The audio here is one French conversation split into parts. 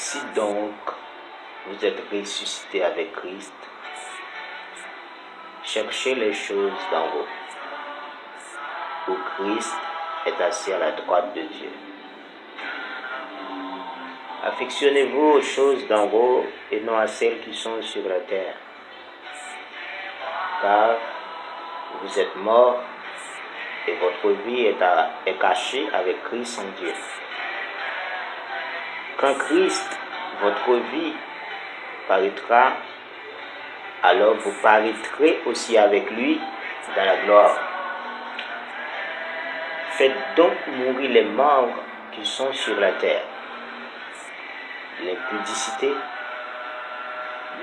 Si donc vous êtes ressuscité avec Christ, cherchez les choses d'en haut, où Christ est assis à la droite de Dieu. Affectionnez-vous aux choses d'en haut et non à celles qui sont sur la terre, car vous êtes morts et votre vie est cachée avec Christ en Dieu. Quand Christ, votre vie, paraîtra, alors vous paraîtrez aussi avec lui dans la gloire. Faites donc mourir les morts qui sont sur la terre, l'impudicité,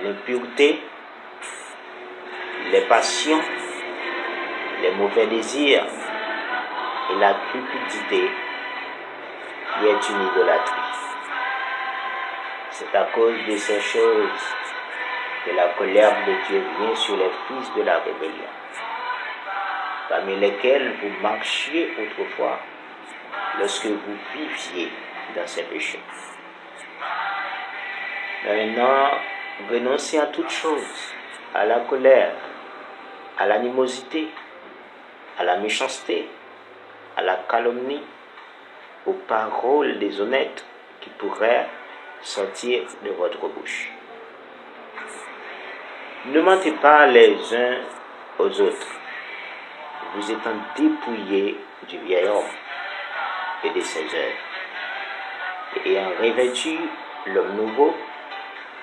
l'impureté, les passions, les mauvais désirs et la cupidité qui est une idolâtrie. C'est à cause de ces choses que la colère de Dieu vient sur les fils de la rébellion, parmi lesquels vous marchiez autrefois lorsque vous viviez dans ces péchés. Maintenant, renoncez à toutes choses, à la colère, à l'animosité, à la méchanceté, à la calomnie, aux paroles déshonnêtes qui pourraient sortir de votre bouche. Ne mentez pas les uns aux autres, vous étant dépouillés du vieil homme et de ses œuvres, et ayant revêtu l'homme nouveau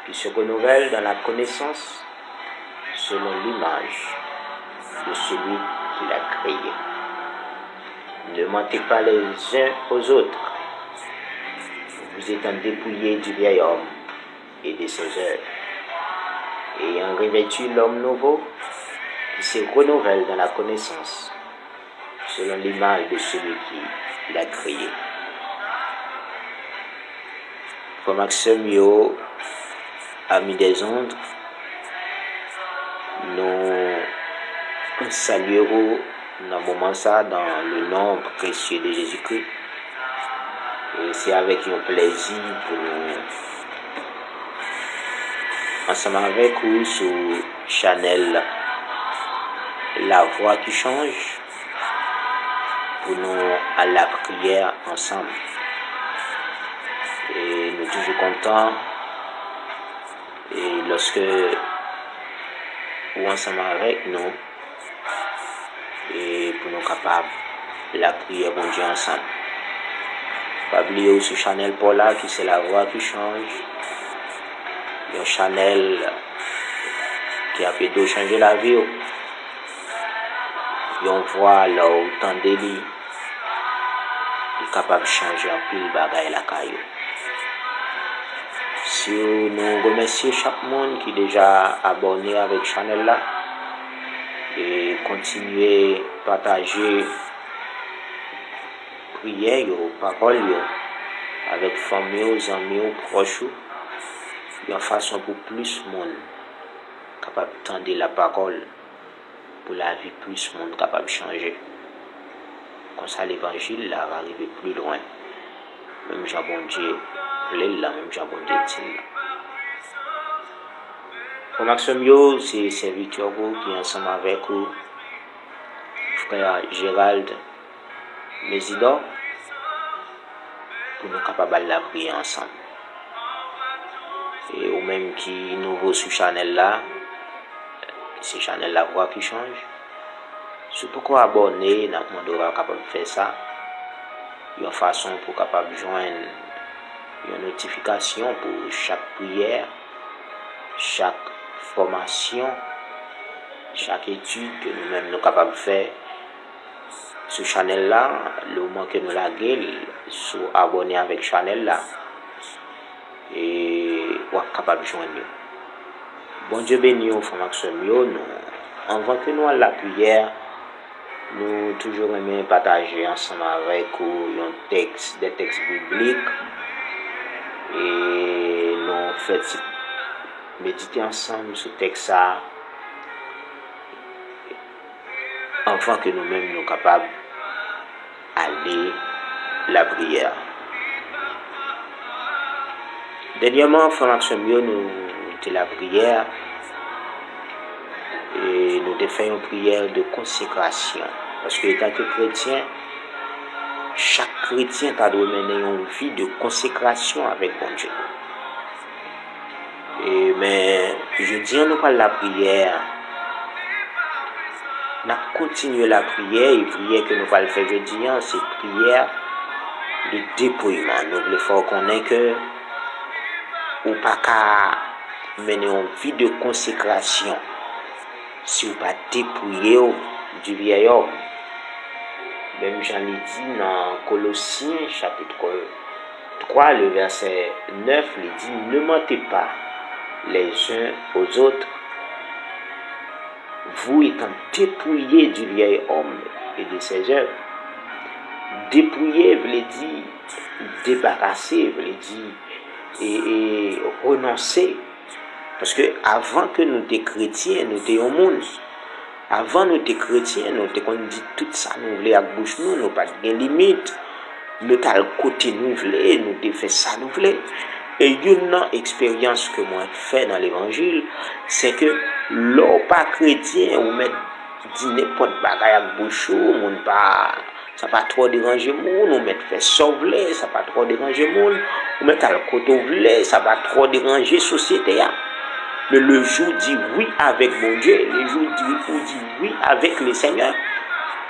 qui se renouvelle dans la connaissance selon l'image de celui qui l'a créé. Ne mentez pas les uns aux autres, vous étant dépouillés du vieil homme et de ses œuvres, et ayant revêtu l'homme nouveau qui se renouvelle dans la connaissance selon l'image de celui qui l'a créé. Frère Maxime Yo a mis des ondes, nous saluerons dans le moment ça dans le nom précieux de Jésus-Christ. Et c'est avec un plaisir pour nous, ensemble avec vous sur Channel La Voix qui change, pour nous à la prière ensemble. Et nous sommes toujours contents et lorsque vous ensemble avec nous et pour nous capables la prière bon Dieu ensemble. Pas oublier aussi Channel Paula qui c'est la voix qui change. Un Channel qui a fait de changer la vie. On voit là autant d'élits est capable de changer en pile bagaille la caillou. Si nous remercions chaque monde qui est déjà abonné avec Channel là et continuer à partager prière, parole avec famille, amis, proches, de façon pour plus de monde capable d'entendre la parole pour la vie plus de monde capable de changer. Comme ça l'évangile là va arriver plus loin. Même Jean bon Dieu là, même Jean bon Dieu dit là. Pour Maxime Yo, c'est serviteur qui est ensemble avec vous, frère Gérald Mésidor, pour nous capables de la prier ensemble. Et ou même qui nouveau sur Channel là, c'est Channel La Voix qui change. C'est pourquoi abonner, nous demandons capable de faire ça. Il y a une façon pour capable de joindre une notification pour chaque prière, chaque formation, chaque étude que nous-mêmes nous capables de faire. Sur Channel là, le moment que nous la gueule, sur abonner avec Channel là, et ou capable de joindre. Bon Dieu béni au frère Maxime Yo, nous, avant que nous à la prière, nous toujours aimons partager ensemble avec vous des textes bibliques et nous faisons méditer ensemble sur ce texte ça afin que nous-mêmes nous capables d'aller la prière. Dernièrement, frère Maxime, nous étions la prière et nous avons fait une prière de consécration. Parce que, étant que chrétien, chaque chrétien a dû mener une vie de consécration avec mon Dieu. Mais je dis, nous parle la prière. Nous continuons la prière et prière que nous allons faire jeudi, c'est prière de dépouillement. Nous voulons faire connaître que ou pas qu'à mener une vie de consécration si vous pas dépouiller du vieil homme. Même Jean l'ai dit dans Colossiens chapitre 3, le verset 9, il dit ne mentez pas les uns aux autres, vous étant dépouillés du vieil homme et de ses œuvres. Dépouiller veut dire débarrasser, veut dire et renoncer. Parce que avant que nous étions chrétiens, nous étions au monde. Avant nous étions chrétiens, nous étions dit tout ça, nous voulons à bouche nous, nous pas de limite. Nous avons le côté nous voulons, nous avons fait ça nous voulons. Et une expérience que moi fait dans l'évangile, c'est que l'on pas chrétien ou met dit n'importe bagaille à bouche, on pas ça pas trop déranger monde, on met fait sauver, ça pas trop déranger monde, on met à le côté ça pas trop déranger société. Mais le jour dit oui avec mon Dieu, le jour dit oui avec le Seigneur,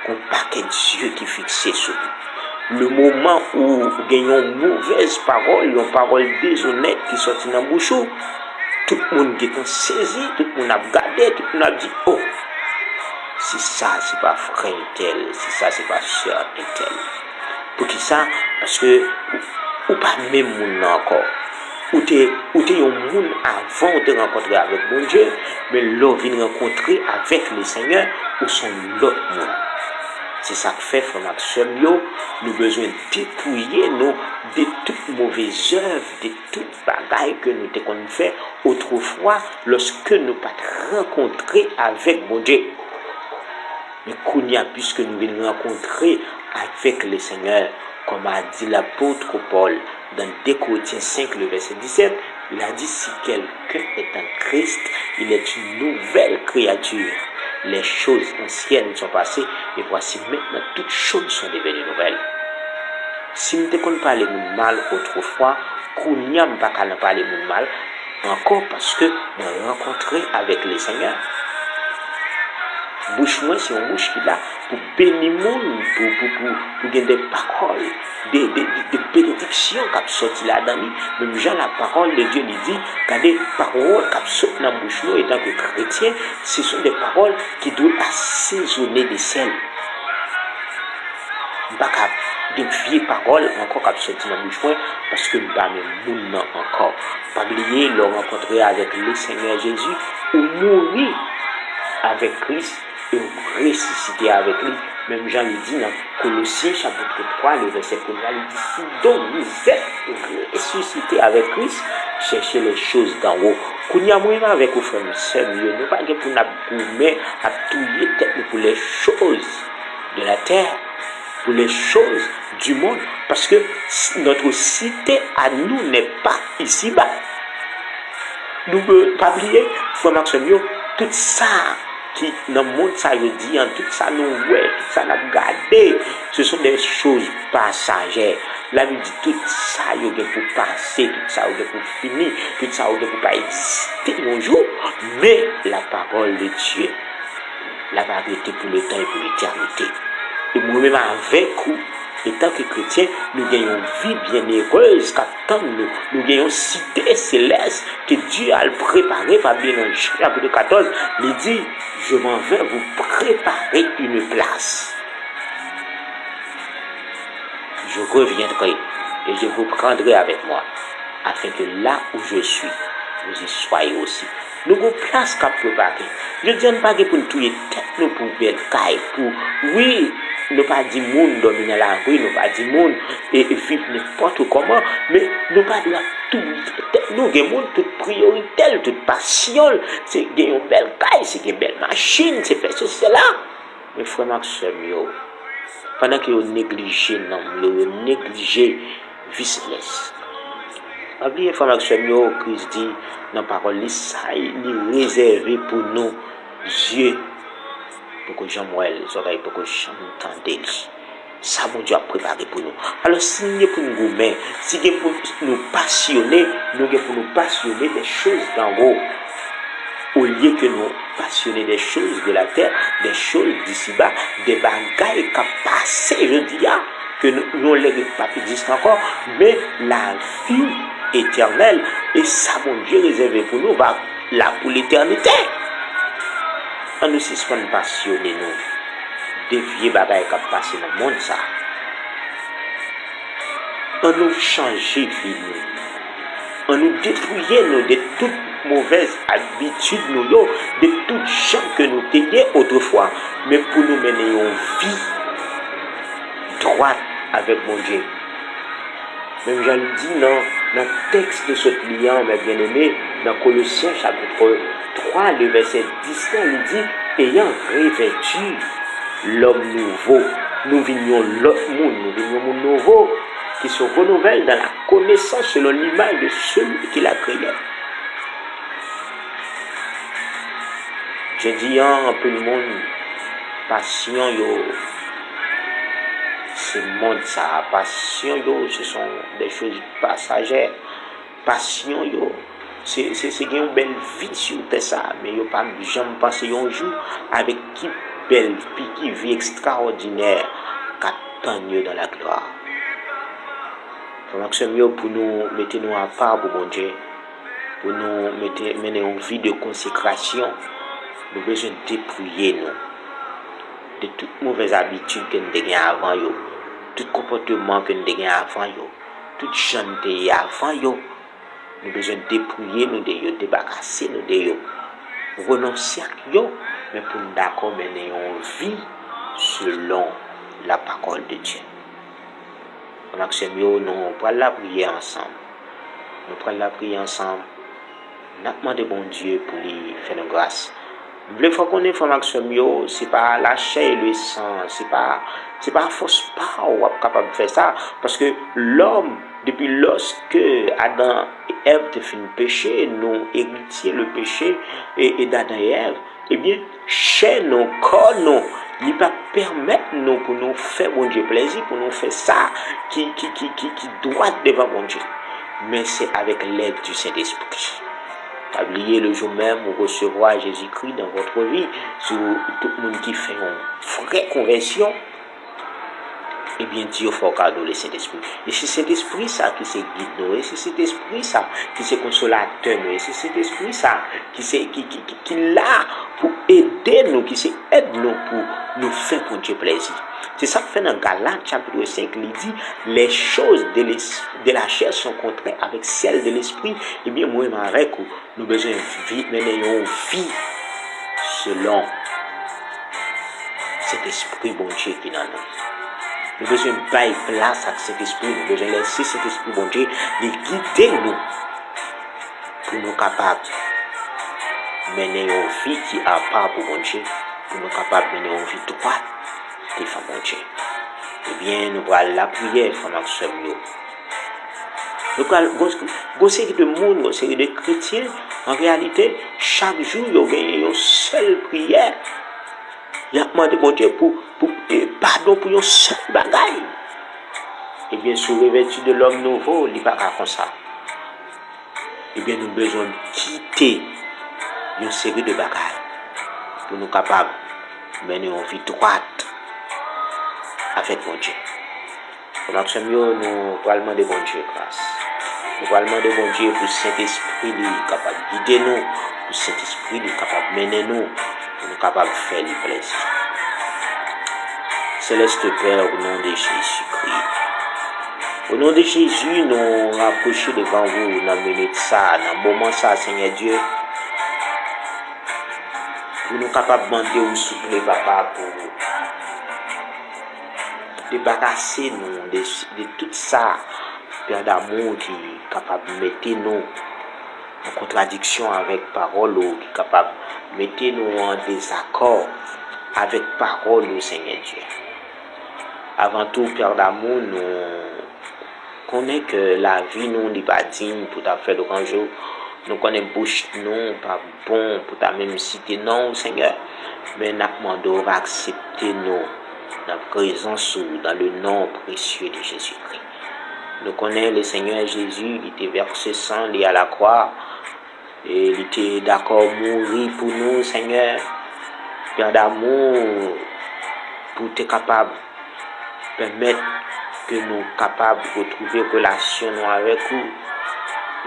qu'on paquet de Dieu qui fixé sur lui. Le moment où gagnons mauvaise parole, une parole déshonnête qui sortit dans la bouche, tout le monde est saisi, tout le monde a regardé, tout le monde a dit oh, si ça c'est pas frère tel, si ça c'est pas soeur tel. Pour qui ça? Parce que ou pas même monde encore. Ou t'es un monde avant de rencontrer avec mon Dieu, mais l'on vient rencontrer avec le Seigneur ou son l'autre monde. C'est ça que fait, frère Maxime, nous avons besoin de dépouiller nous de toutes mauvaises œuvres, de toutes bagailles que nous avons fait autrefois lorsque nous pas rencontré avec mon Dieu. Mais puisque nous venons rencontrer avec le Seigneur, comme a dit l'apôtre Paul dans 2 Corinthiens 5, le verset 17, il a dit si quelqu'un est en Christ, il est une nouvelle créature. Les choses anciennes sont passées et voici maintenant toutes choses sont devenues nouvelles. Si nous ne parlons pas mal autrefois, nous ne pas parler mal encore parce que nous avons rencontré avec le Seigneur. Bouche moi c'est une bouche qui là pour bénir monde pour gagner des paroles des bénédictions qui sortent là-dedans. Même Jean la parole de Dieu lui dit quand des paroles qui sortent dans la bouche nous étant que chrétien, ce sont des paroles qui doivent assaisonner de sel. Pas de vieilles paroles encore qui sortent dans la bouche moi parce que nous pas même monde encore. Pas oublier le rencontrer avec le Seigneur Jésus ou mourir avec Christ et ressusciter avec lui. Même Jean lui dit dans Colossiens chapitre 3, le verset 1, il dit si donc vous êtes ressuscité avec Christ, cherchez les choses d'en haut. Quand nous sommes avec vous, frères et sœurs, nous ne pas pour nous goumer à touiller tête pour les choses de la terre, pour les choses du monde, parce que notre cité à nous n'est pas ici-bas. Nous ne pouvons pas oublier, frère Maxime, tout ça qui dans le monde ça veut dire tout ça nous ouais tout ça nous garder ce sont des choses passagères. La Bible dit tout ça il est pour passer, tout ça il est pour finir, tout ça il est pour pas exister un jour, mais la parole de Dieu la vérité pour le temps et pour l'éternité. Et moi-même avec vous, étant que chrétiens, nous gagnons une vie bienheureuse qu'attend nous. Nous gagnons une cité céleste que Dieu a préparée par bien dans chapitre 14. Il dit, je m'en vais vous préparer une place. Je reviendrai et je vous prendrai avec moi, afin que là où je suis, vous y soyez aussi. Nous avons une place qu'à préparer. Je ne dis pas que pour nous tuer tête, nous pour belle caille, pour oui, nous pas dit monde dormir dans la rue, nous pas dit monde et vivre n'importe comment, mais nous pas doit tout nous avons toute priorité, toute passion, c'est une belle caille, c'est une belle machine, c'est fait ceci cela. Mais frère Maxime, pendant que vous négligez non, vous négligez vie céleste. Oubliez, information yo, Christ dit dans la parole, ça il est réservé pour nous yeux, pour que j'en vois les oreilles, pour que j'en entende. Ça, mon Dieu a préparé pour nous. Alors, si nous pour nous gommer, si nous pour nous passionner, nous pour nous passionner des choses d'en haut, au lieu que nous passionner des choses de la terre, des choses d'ici-bas, des bagailles qui passent, je dis, que nous les pas existent encore, mais la vie éternelle, et ça, mon Dieu réservé pour nous, va là pour l'éternité. On nous suspend passionner nous. Dévier bagaille qui passe dans le monde ça. On nous changer vie nous. On nous détruire nous de toutes mauvaises habitudes nous de toutes gens que nous tenions autrefois, mais pour nous mener une vie droite avec mon Dieu. Même je le dis dans le texte de ce client, mes bien-aimés, dans Colossiens chapitre 3, le verset 19, il dit, ayant revêtu l'homme nouveau, nous venions l'autre monde, nous venions monde nouveau, qui se renouvelle dans la connaissance selon l'image de celui qui l'a créé. Je dis un peu le monde, passion, ce monde ça, passion, ce sont des choses passagères. Passion, c'est une belle vie sur terre ça, mais yo pas jamais passer un jour avec qui belle qui vie extraordinaire qu'attend dans la gloire. Pour nous mettre nous à part pour bon Dieu, pour nous mener une vie de consécration, nous avons besoin de dépouiller nous de toutes mauvaises habitudes que nous avons avant yo, tout comportement que nous avons avant yo, toute chanté avant yo. Nous avons besoin de dépouiller nous de yo, débarrasser nous de yo, renoncer à yo, mais pour nous d'accord mener une vie selon la parole de Dieu. Nous prenons la prière ensemble. Nous prenons la prière ensemble. Nous demandons bon Dieu pour lui faire une grâce. Nous voulons qu'on ait information, c'est pas la chair et le sang, c'est pas force pas ou capable de faire ça, parce que l'homme, depuis lorsque Adam et Ève te fin péché, nous héritiers le péché et d'Adam et Ève, eh bien, chez nos corps, nous, il va permettre nous pour nous faire bon Dieu plaisir, pour nous faire ça qui doit devant bon Dieu. Mais c'est avec l'aide du Saint-Esprit. Oubliez le jour même où recevoir Jésus-Christ dans votre vie, sur tout le monde qui fait une vraie conversion, eh bien Dieu faut cadeau le Saint-Esprit. Et c'est cet esprit ça qui se guide nous, et c'est cet esprit ça qui se consolateur nous, et c'est cet esprit ça qui là pour aider nous, qui aide nous pour nous faire pour Dieu plaisir. C'est ça que fait dans Galates chapitre 5, il dit les choses de la chair sont contraires avec celles de l'esprit. Eh bien moi avec nous besoin de mener une vie selon cet esprit bon Dieu qui est dans nous. Nous avons besoin de bailler place à cet esprit, nous avons besoin de laisser cet esprit, bon Dieu, de guider nous pour nous capables de mener une vie qui a part pour bon Dieu, pour nous capables de mener une vie droite devant bon Dieu. Eh bien, nous allons la prière, frère Maxime. Nous allons une série de monde, une série de chrétiens, en réalité, chaque jour, ils ont gagné une seule prière. Il a demandé mon Dieu pour pardon pour une seule bagaille. Et bien, sous revêtu de l'homme nouveau, il n'est pas comme ça. Et bien, nous avons besoin de quitter une série de bagailles pour nous capables de mener une vie droite avec mon Dieu. Pour notre mieux, nous allons demander bon Dieu grâce. Nous allons demander bon Dieu pour Saint-Esprit capable de guider nous, pour Saint-Esprit capable de mener nous, pour nous capables de faire du plaisir. Céleste Père, au nom de Jésus-Christ. Au nom de Jésus, nous rapprochons devant vous dans la minute ça, dans le moment ça, Seigneur Dieu. Pour nous capables de demander au souple, Papa, pour débarrasser nous de tout ça, Père d'amour qui est capable de mettre nous en contradiction avec parole, qui est capable de mettre nous en désaccord avec parole, Seigneur Dieu. Avant tout, Père d'amour, connaît que la vie nous n'est pas digne pour ta faire de grand jour. Nous connaissons bouche non pas bon pour ta même cité non Seigneur. Mais nous demandons d'accepter nous dans présence dans le nom précieux de Jésus-Christ. Nous connaissons le Seigneur Jésus, il était versé sang, il est à la croix. Et il était d'accord mourir pour nous, Seigneur. Père d'amour, pour être capable de permettre que nous soyons capables de retrouver relation avec vous.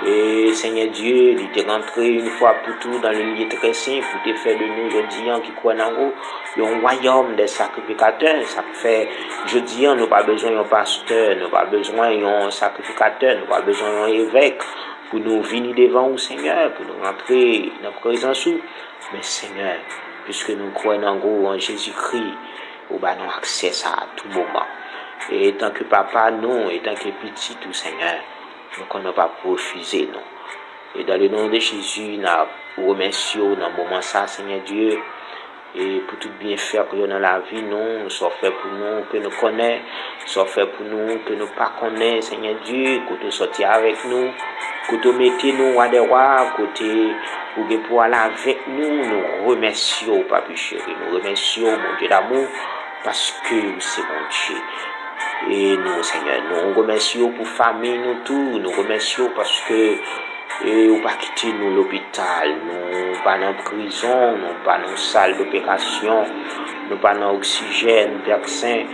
Et Seigneur Dieu, il est rentré une fois pour tout dans le lieu très saint pour te faire de nous, jeudi, qui croient en vous, un royaume des sacrificateurs. Ça fait, jeudi, nous n'avons pas besoin d'un pasteur, nous n'avons pas besoin d'un sacrificateur, nous n'avons pas besoin d'un évêque pour nous venir devant vous, Seigneur, pour nous rentrer dans la présence. Mais Seigneur, puisque nous croyons en vous, en Jésus-Christ, nous avons accès à tout moment. Et tant que papa, nous, et tant que petit, tout Seigneur, nous ne pas refuser, non. Et dans le nom de Jésus, nous remercions dans ce moment ça, Seigneur Dieu, et pour tout bien faire que dans la vie, nous, soit fait pour nous, que nous connaissons, soit fait pour nous, que nous pas connaissons, Seigneur Dieu, que tu sortis avec nous, que tu mettez nous à des rois, que tu pour aller avec nous, nous remercions, Papa chéri, nous remercions, mon Dieu d'amour, parce que c'est mon Dieu. Et nous, Seigneur, nous remercions pour famille, nous tous, nous remercions parce que nous pas quitter nous l'hôpital, nous pas dans prison, nous pas dans salle d'opération, nous pas dans oxygène, vaccin.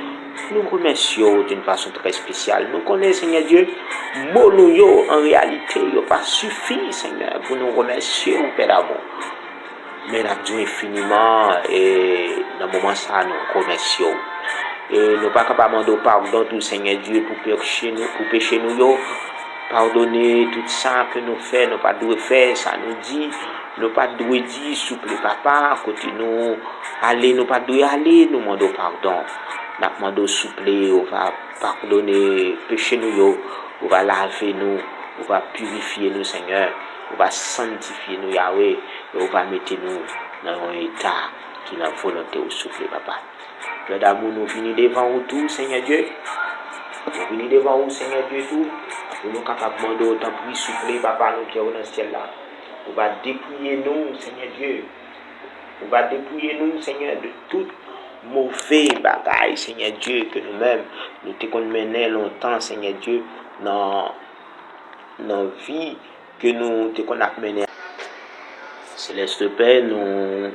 Nous remercions d'une façon très spéciale. Nous connaissons, Seigneur Dieu, mots en réalité, il n'a pas suffi, Seigneur, pour nous remercier, Père d'amour. Mais nous avons infiniment et dans le moment ça, nous remercions. Et nous ne sommes pas capables de pardonner tout Seigneur Dieu pour pécher nous. Pardonner tout ça que nous faisons, nous pas de faire, ça nous dit, nous pas de dire, souple papa, côté nous aller, nous pas de aller, nous demandons pardon. Nous demandons souple, on va pardonner péché nous, on va laver nous, on va purifier nous Seigneur, on va sanctifier nous Yahweh, et on va mettre nous dans un état qui est la volonté au souple papa. Père d'amour, nous venons devant vous tout, Seigneur Dieu. Nous venons devant vous, Seigneur Dieu, tout. Nous sommes capables de demander autant plus souffler, Papa, nous qui sommes dans le ciel là. On va dépouiller nous, Seigneur Dieu. On va dépouiller nous, Seigneur, de tout mauvais bagaille, Seigneur Dieu, que nous-mêmes, nous te mené longtemps, Seigneur Dieu, dans la vie que nous te mené. Céleste Père, nous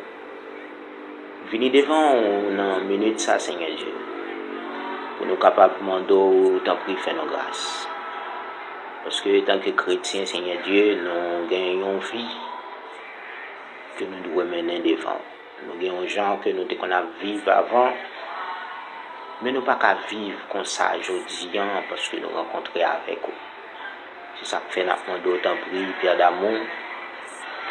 venons devant dans une minute, ça, Seigneur Dieu. Pour nous capables de demander autant plus faire nos grâces. Parce que, tant que chrétiens, Seigneur Dieu, nous gagnons une vie que nous devons mener devant. Nous gagnons des gens que nous devons vivre avant. Mais nous ne pouvons pas vivre comme ça aujourd'hui parce que nous rencontrons avec eux. C'est ça que fait nous demander autant plus, Père d'amour,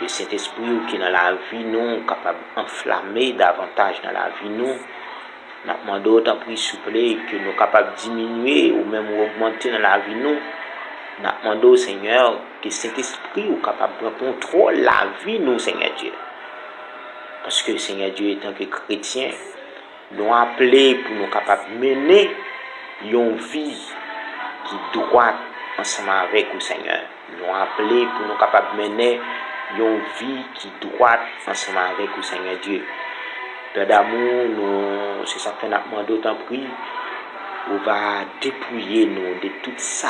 que cet esprit qui est dans la vie, nous, capable d'enflammer davantage dans la vie, nous demandons autant plus souple que nous sommes capables de diminuer ou même augmenter dans la vie, nous demandons au Seigneur que cet esprit est capable de prendre contrôle la vie, nous, Seigneur Dieu. Parce que, Seigneur Dieu, en tant que chrétien, nous appelés pour nous capables de mener une vie qui doit ensemble avec vous, Seigneur. Nous appelés pour nous capables de mener une vie qui doit ensemble avec vous, Seigneur Dieu. Père d'amour, c'est ça que nous demandons d'autant plus. On va dépouiller nous de tout ça,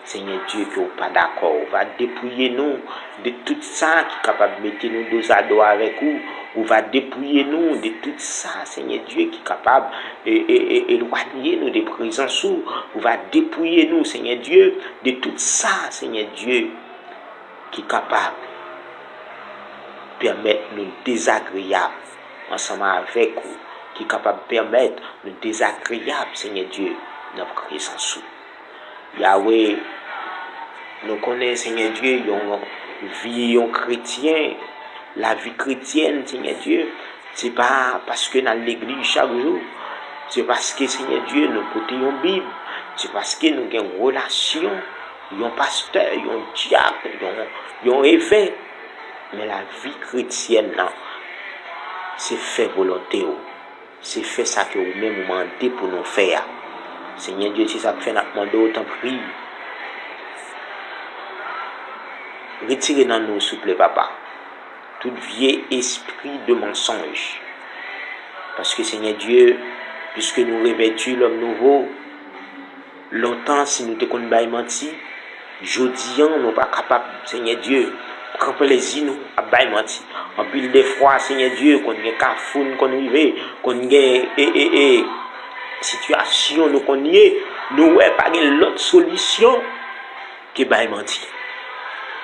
Seigneur Dieu, que nous pas d'accord. On va dépouiller nous de tout ça qui est capable de mettre nous dos à dos avec vous. On va dépouiller nous de tout ça, Seigneur Dieu, qui est capable d'éloigner nous des présences. On va dépouiller nous, Seigneur Dieu, de tout ça, Seigneur Dieu, qui est capable de permettre nous désagréables ensemble avec vous, qui est capable de permettre nous désagréables, Seigneur Dieu, dans notre présence. Yahweh, nous connaissons, Seigneur Dieu, une vie chrétienne, la vie chrétienne, Seigneur Dieu, c'est pas parce que dans l'église chaque jour, c'est parce que, Seigneur Dieu, nous portons une Bible, c'est parce que nous avons une relation, un pasteur, un diacre, un évêque. Mais la vie chrétienne, non, c'est fait volonté, c'est fait ça que vous-même vous demandez pour nous faire. Seigneur Dieu, si ça fait notre demande, autant prie. Retirez dans nous, s'il vous plaît, papa, tout vieux esprit de mensonge. Parce que Seigneur Dieu, puisque nous revêtons l'homme nouveau, longtemps si nous te connaissons menti, jodi nous ne sommes pas capables, Seigneur Dieu, camper les îles, à bailler menti. En pile des fois, Seigneur Dieu, qu'on ait cafoun, qu'on vive, qu'on ait situation, nous connaissons, nous n'avons pas l'autre solution que bailler menti.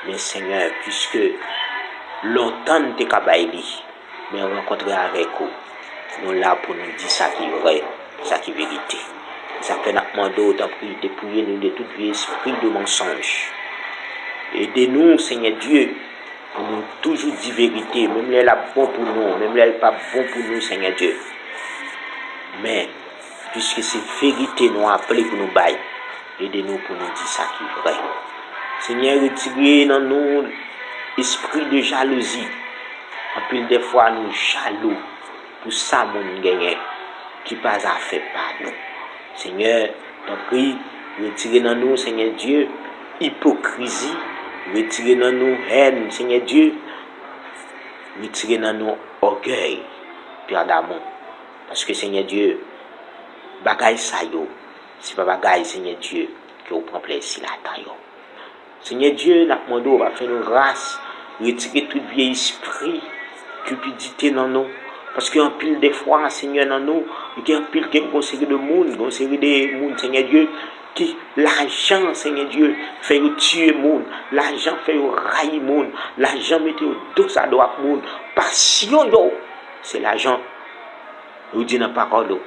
Mais Seigneur, puisque longtemps nous sommes capables, mais rencontrer avec vous, nous là pour nous dire ça qui est vrai, ça qui est vérité. Ça fait notre mandat, autant prie, dépouiller-nous de tout vieux esprit de mensonge. Aidez-nous, Seigneur Dieu, pour nous toujours dire vérité, même elle est bon pour nous, même elle n'est pas bon pour nous, Seigneur Dieu. Mais, puisque c'est vérité, nous appelons pour nous bailler, aidez-nous pour nous dire ça qui est vrai. Seigneur, retirez dans nous l'esprit de jalousie. En plus, des fois, nous jaloux pour ça, mon gagnant, qui pas à faire par nous. Seigneur, t'en prie, retirez dans nous, Seigneur Dieu, hypocrisie, retirez dans nous haine, Seigneur Dieu, retirez dans nous orgueil, Père d'amour. Parce que, Seigneur Dieu, bagaille ça yo, c'est pas bagaille, Seigneur Dieu, que vous prenez plaisir là-dedans. Seigneur Dieu, la demande va faire une grâce, retirer tout vieux esprit, cupidité dans nous. Parce qu'en pile des fois, Seigneur, dans nous, il y a un pile qui est une série de monde, une série de monde, Seigneur Dieu, qui l'argent, Seigneur Dieu, fait tuer le monde, l'argent fait railler le monde, l'argent met au dos à droite le monde. Passion, c'est l'argent. Vous dites dans la parole,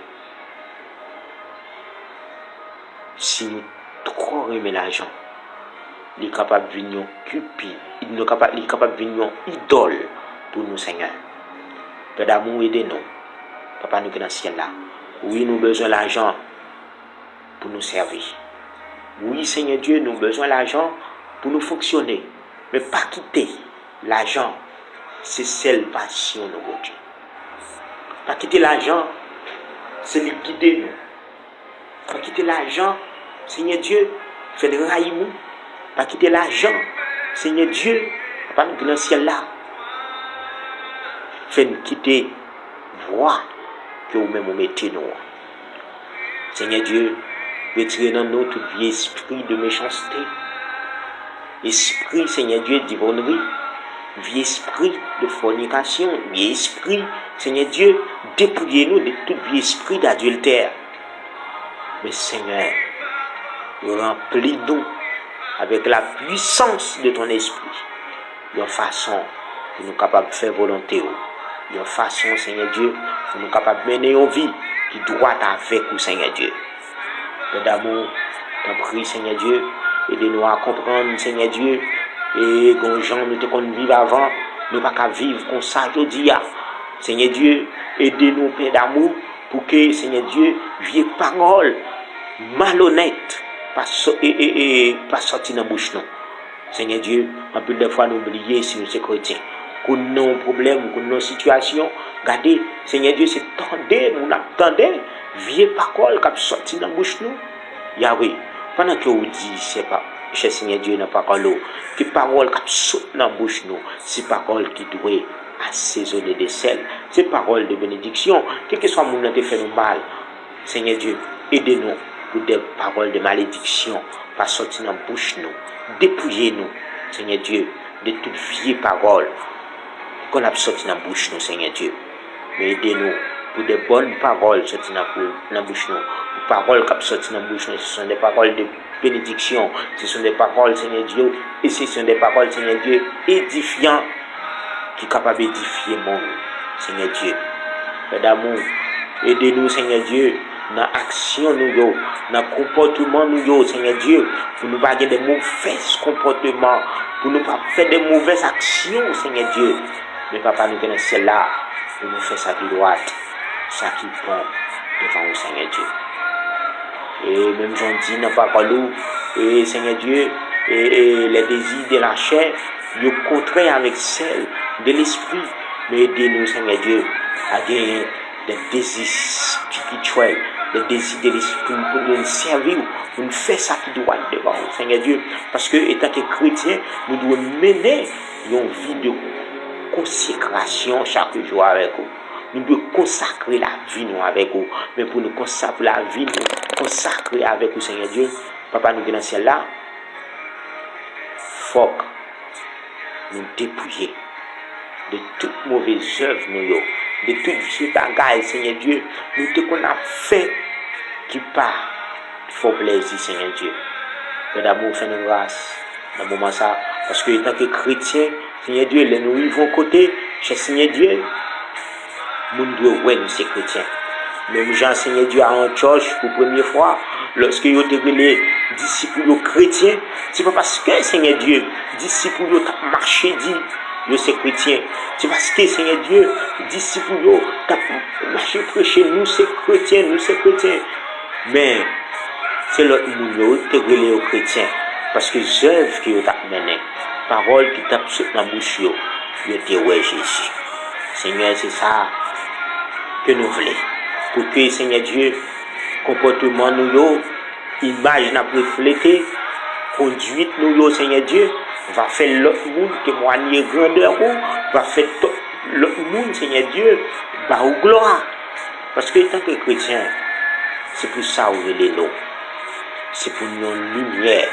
si nous trop aimons l'argent, il est capable de venir cupide, il est capable de venir idole pour nous, Seigneur. Père d'amour, aidez-nous. Papa, nous qui dans le ciel là. Oui, nous avons besoin de l'argent pour nous servir. Oui, Seigneur Dieu, nous avons besoin de l'argent pour nous fonctionner. Mais pas quitter l'argent. C'est celle passion, nous, Dieu. Pas quitter l'argent, c'est lui guider nous. Pas quitter l'argent, Seigneur Dieu, fait le raillement. Pas quitter l'argent, Seigneur Dieu, Papa, nous qui dans le ciel là. Fait-nous quitter voie que vous-même vous mettez nous. Seigneur Dieu, retirez dans nous tout vieux esprit de méchanceté. Esprit, Seigneur Dieu, d'ivonnerie. Vieux esprit de fornication. Vieux esprit, Seigneur Dieu, dépouillez-nous de tout vieux esprit d'adultère. Mais Seigneur, remplis-nous avec la puissance de ton esprit. De façon que nous sommes capables de faire volonté. De façon, Seigneur Dieu, pour nous capables de mener une vie qui doit avec vous, Seigneur Dieu. Père d'amour, t'en prie, Seigneur Dieu, aidez-nous à comprendre, Seigneur Dieu, et quand gens nous te vivre avant, nous pas qu'à vivre comme ça aujourd'hui. Seigneur Dieu, aidez-nous, Père d'amour, pour que, Seigneur Dieu, vieille parole malhonnête pas sortir dans la bouche, non. Seigneur Dieu, en plus de fois nous oublier si nous sommes chrétiens. Qu'on a un problème, qu'on a une situation, regardez, Seigneur Dieu, c'est tendez, nous attendez, vieille parole qui sorti dans la bouche nous. Yahweh, pendant que vous dites, c'est pas, cher Seigneur Dieu, dans la parole, que parole qui sorti dans la bouche nous, c'est parole qui doit assaisonner des sels, c'est parole de bénédiction, quel que soit le monde qui fait nous mal. Seigneur Dieu, aidez-nous pour des paroles de malédiction, pas sortir dans la bouche nous, dépouillez-nous, Seigneur Dieu, de toutes vieilles paroles qu'on a sorti dans la bouche nous, Seigneur Dieu. Mais aidez-nous pour des bonnes paroles sorties dans la bouche nous. Les paroles qui sont sorties dans la bouche nous, ce sont des paroles de bénédiction, ce sont des paroles, Seigneur Dieu, et ce sont des paroles, Seigneur Dieu, édifiantes, qui sont capables d'édifier le monde, Seigneur Dieu. Père d'amour, aidez-nous, Seigneur Dieu, dans l'action nous, dans le comportement nous, Seigneur Dieu, pour nous pas des mauvais comportements, pour nous pas faire des mauvaises actions, Seigneur Dieu. Mais Papa, nous connaissons celle-là, pour nous faire ça qui droite, ça qui bon devant nous, Seigneur Dieu. Et même j'en dis, n'a pas parlé, et Seigneur Dieu, et les désirs de la chair, nous contraire avec celle de l'esprit. Mais aidez-nous, Seigneur Dieu, à gagner des désirs spirituels les désirs de l'esprit pour nous servir, pour nous faire ça qui doit être devant nous, Seigneur Dieu. Parce que, étant que chrétiens, nous devons mener une vie de consécration chaque jour avec vous. Nous devons consacrer la vie nous avec vous. Mais pour nous consacrer la vie, nous consacrer avec vous, Seigneur Dieu, Papa, nous qui dans le ciel là, faut que nous dépouiller de toute mauvaise œuvre, de toute vie bagaille, Seigneur Dieu, nous te qu'on a fait qui part, faut plaisir, Seigneur Dieu. Père d'amour, fais-nous grâce dans le moment ça, parce que tant que chrétien, Seigneur Dieu, les nous vivons côté, cher Seigneur Dieu, nous devons ouais, nous c'est chrétiens. Même Jean, Seigneur Dieu, à Antioche pour la première fois, lorsque ils ont été les disciples chrétiens, c'est pas parce que, Seigneur Dieu, disciples ont marché dit, yo c'est chrétien. C'est parce que, Seigneur Dieu, disciples ont marché prêcher, nous c'est chrétiens, Mais, c'est l'autre monde qui est les chrétiens. Parce que les œuvres qui ont menées, paroles qui tapent sur la bouche, ils ont été ouais Jésus. Seigneur, c'est ça que nous voulons. Pour que, Seigneur Dieu, comportement nous, image n'a reflété, conduite nous, Seigneur Dieu, va faire l'autre monde témoigner grandeur, va faire l'autre monde, Seigneur Dieu, va au gloire. Parce que, tant que chrétien, c'est pour ça où il est nous. C'est pour nous lumière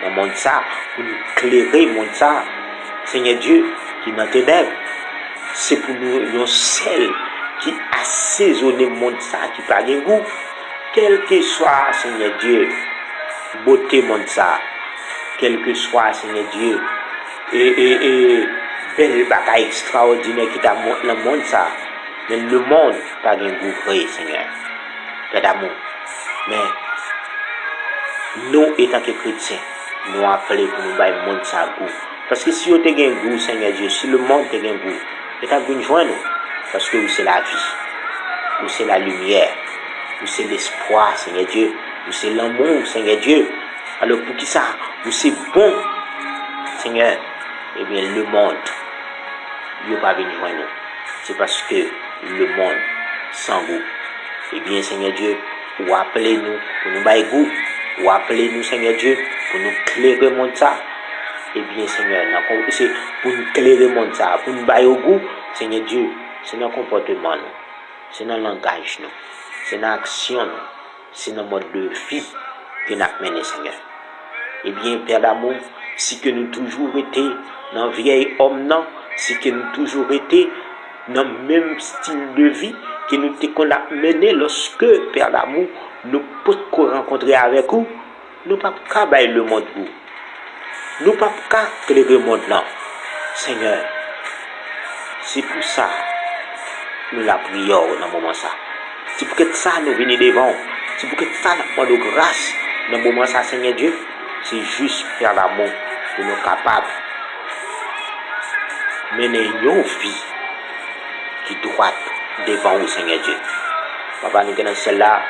dans le monde ça, pour nous éclairer le monde ça. Seigneur Dieu, qui est dans tes ténèbres, c'est pour nous sel qui assaisonne le monde ça, qui n'a pas de goût. Quel que soit, Seigneur Dieu, beauté monde ça, quel que soit, Seigneur Dieu, et belle bagaille extraordinaire qui t'a montré le monde ça, mais le monde n'a pas de goût vrai, Seigneur. Père d'amour. Mais nous, étant que chrétiens, nous appelons pour nous bailler le monde ça goût. Parce que si vous avez un goût, Seigneur Dieu, si le monde a un goût, vous avez besoin de joindre nous. Parce que vous, c'est la vie, vous, c'est la lumière, vous, c'est l'espoir, Seigneur Dieu, vous, c'est l'amour, Seigneur Dieu. Alors, pour qui ça, vous, c'est bon, Seigneur. Eh bien, le monde, il n'a pas besoin de joindre nous. C'est parce que le monde sans goût. Eh bien, Seigneur Dieu, vous appelez-nous pour nous bailler goût, vous appelez-nous, Seigneur Dieu, pour nous éclairer le monde ça. Eh bien, Seigneur, c'est pour nous éclairer le monde ça, pour nous bailler au goût, Seigneur Dieu. C'est dans le comportement, c'est dans le langage, c'est dans l'action, c'est dans le mode de vie que nous avons mené, Seigneur. Eh bien, Père d'amour, si que nous toujours été dans le vieil homme, non, si que nous toujours été dans le même style de vie que nous avons mené lorsque, Père d'amour, nous pouvons rencontrer avec vous, nous ne pouvons pas bailler le monde vous. Nous ne pouvons pas éclairer le monde là. Seigneur, c'est pour ça. Nous la prions dans ce moment ça. C'est pour que ça nous vienne devant. C'est pour que ça nous demande grâce dans ce moment ça, Seigneur Dieu. C'est juste faire l'amour pour nous capables de mener une vie qui doit devant vous, Seigneur Dieu. Papa, nous sommes celle-là.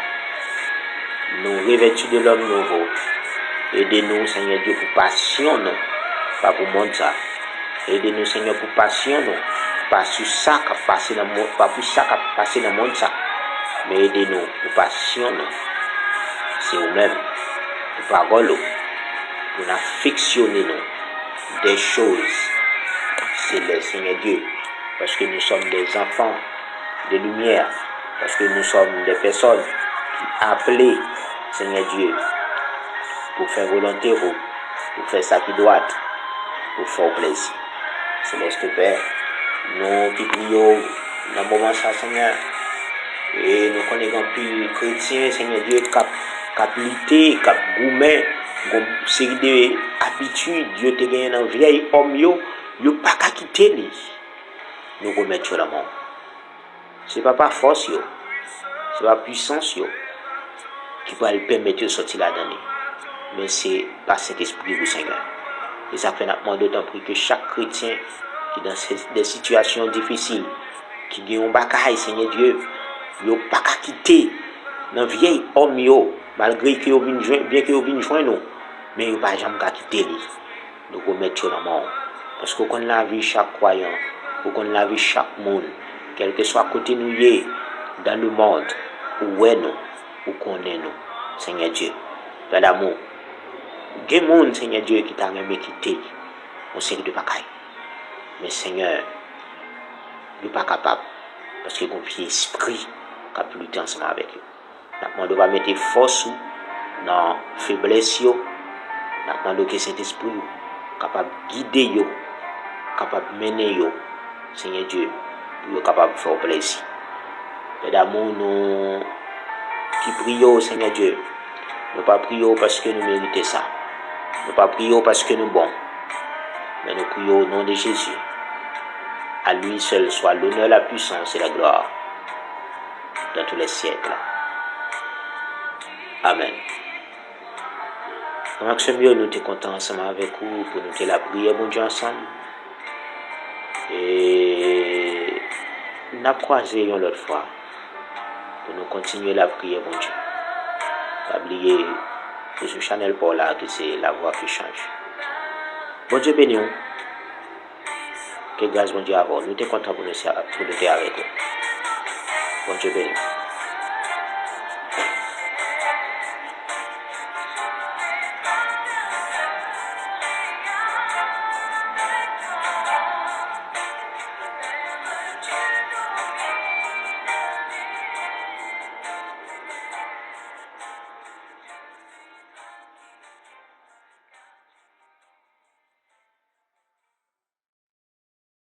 Nous revêtus de l'homme nouveau. Aidez-nous, Seigneur Dieu, pour passion, non. Pas pour monde ça. Aidez-nous, Seigneur, pour passion, non. Pas sur ça qui a passé dans le monde, pas pour ça qui a passé dans le monde ça. Mais aidez-nous pour passion, non. C'est vous-même, pour parole, pour affectionner nous des choses. C'est le Seigneur Dieu. Parce que nous sommes des enfants de lumière. Parce que nous sommes des personnes qui appellent, Seigneur Dieu, pour faire volonté, pour faire ça qui doit, pour faire plaisir. Céleste Père, nous qui prions dans le moment ça, Seigneur, et nous connaissons plus chrétiens, Seigneur Dieu, qui lutter, qui gourmet, une série d'habitudes, Dieu te gagne dans vieil homme, yo pas qu'à quitter lui. Nous remettons la main. Ce n'est pas par force, yo. Ce n'est pas puissance, yo, qui va le permettre de sortir là-dedans. Mais c'est par cet esprit du Seigneur. Et ça fait maintenant d'autant plus que chaque chrétien qui est dans des situations difficiles, qui a un bagaille, Seigneur Dieu, il n'a pas qu'à quitter dans vieil homme, malgré qu'il bien qu'il vienne joindre nous, mais il n'a pas jamais qu'à quitter lui. Nous remettons la mort. Parce qu'on connaît la vie chaque croyant, on connaît la vie chaque monde, quel que soit côté nous dans le monde, où est nous, ou connaît-nous, Seigneur Dieu. Père d'amour, il y a des gens, Seigneur Dieu, qui t'a même quitté, on sait de bagaille. Mais Seigneur, il n'est pas capable, parce qu'il y a un esprit qui a pu lutter ensemble avec eux. Nous devons mettre force dans la faiblesse, nous demandons que cet esprit capable de guider, capable de mener, Seigneur Dieu, pour capable de faire plaisir. Père d'amour, nous qui prions, Seigneur Dieu, nous ne pas prions parce que nous méritons ça. Nous ne pas prions parce que nous sommes bons. Mais nous prions au nom de Jésus. À lui seul soit l'honneur, la puissance et la gloire dans tous les siècles. Amen. Maxime, nous sommes contents ensemble avec vous pour nous faire la prière, bon Dieu, ensemble. Et nous avons croisé une autre fois pour nous continuer la prière, bon Dieu. N'oubliez sur ce channel pour là que c'est la voix qui change. Bon Dieu béni. Que grâce bon Dieu à vous. Nous sommes contents pour nous faire avec vous. Bon Dieu béni.